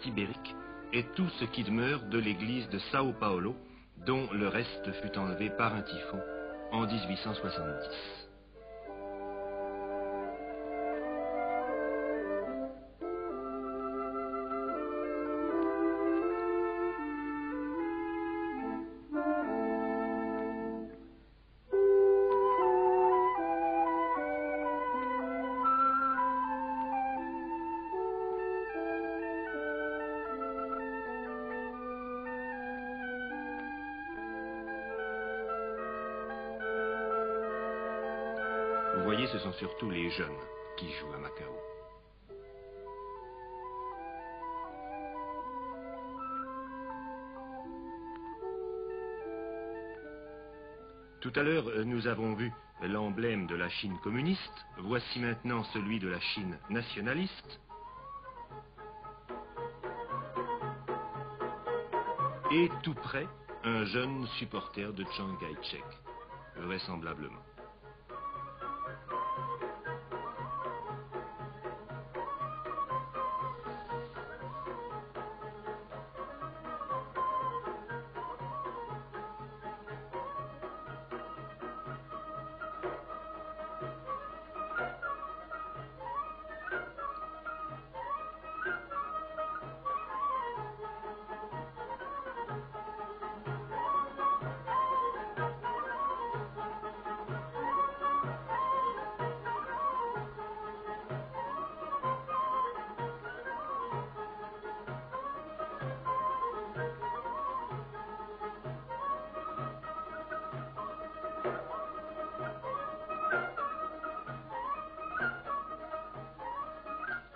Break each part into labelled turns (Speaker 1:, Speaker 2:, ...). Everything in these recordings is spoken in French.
Speaker 1: ibérique est tout ce qui demeure de l'église de Sao Paulo, dont le reste fut enlevé par un typhon en 1870. Vous voyez, ce sont surtout les jeunes qui jouent à Macao. Tout à l'heure, nous avons vu l'emblème de la Chine communiste. Voici maintenant celui de la Chine nationaliste. Et tout près, un jeune supporter de Chiang Kai-shek, vraisemblablement.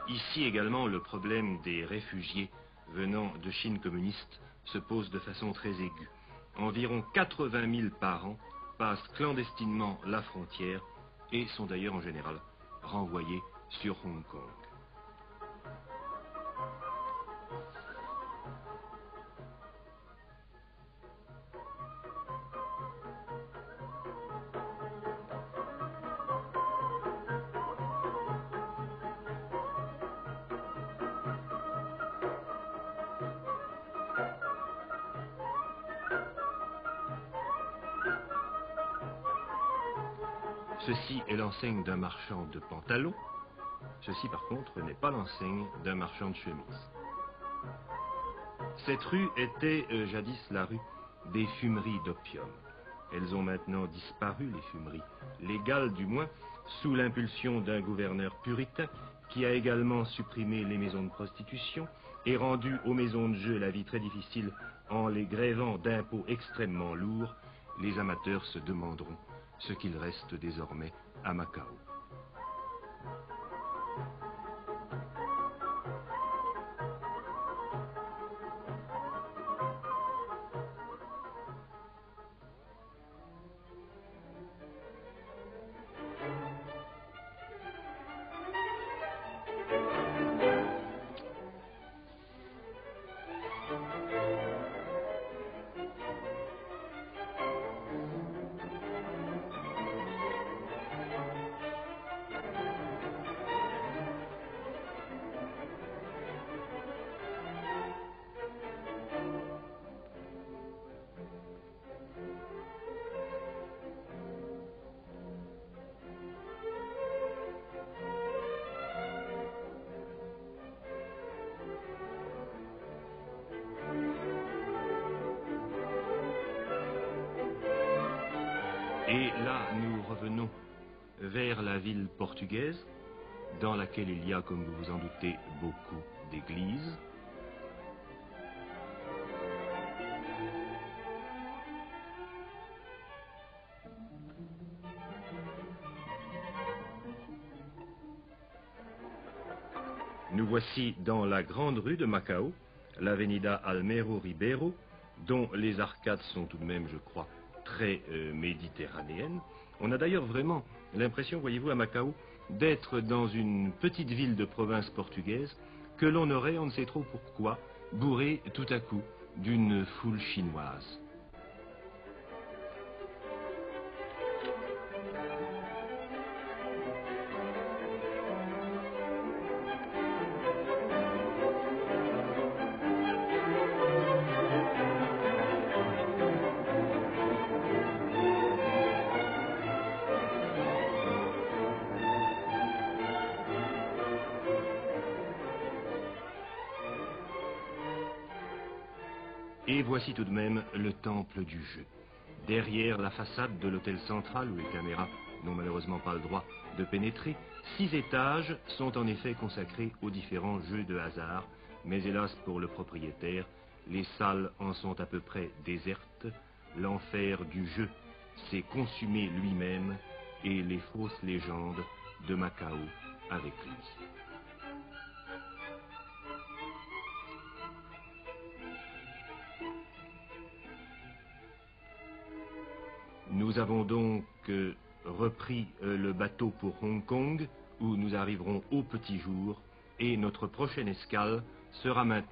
Speaker 1: Ici également, le problème des réfugiés venant de Chine communiste se pose de façon très aiguë. Environ 80 000 par an passent clandestinement la frontière et sont d'ailleurs en général renvoyés sur Hong Kong. Ceci est l'enseigne d'un marchand de pantalons. Ceci, par contre, n'est pas l'enseigne d'un marchand de chemises. Cette rue était jadis la rue des fumeries d'opium. Elles ont maintenant disparu, les fumeries légales du moins, sous l'impulsion d'un gouverneur puritain qui a également supprimé les maisons de prostitution et rendu aux maisons de jeu la vie très difficile en les grevant d'impôts extrêmement lourds. Les amateurs se demanderont ce qu'il reste désormais à Macao. Et là, nous revenons vers la ville portugaise, dans laquelle il y a, comme vous vous en doutez, beaucoup d'églises. Nous voici dans la grande rue de Macao, l'Avenida Almero Ribeiro, dont les arcades sont tout de même, je crois, très méditerranéennes. On a d'ailleurs vraiment l'impression, voyez-vous, à Macao, d'être dans une petite ville de province portugaise que l'on aurait, on ne sait trop pourquoi, bourrée tout à coup d'une foule chinoise. Et voici tout de même le temple du jeu. Derrière la façade de l'hôtel central, où les caméras n'ont malheureusement pas le droit de pénétrer, 6 étages sont en effet consacrés aux différents jeux de hasard, mais hélas pour le propriétaire, les salles en sont à peu près désertes, l'enfer du jeu s'est consumé lui-même et les fausses légendes de Macao avec lui. Nous avons donc repris le bateau pour Hong Kong, où nous arriverons au petit jour, et notre prochaine escale sera maintenant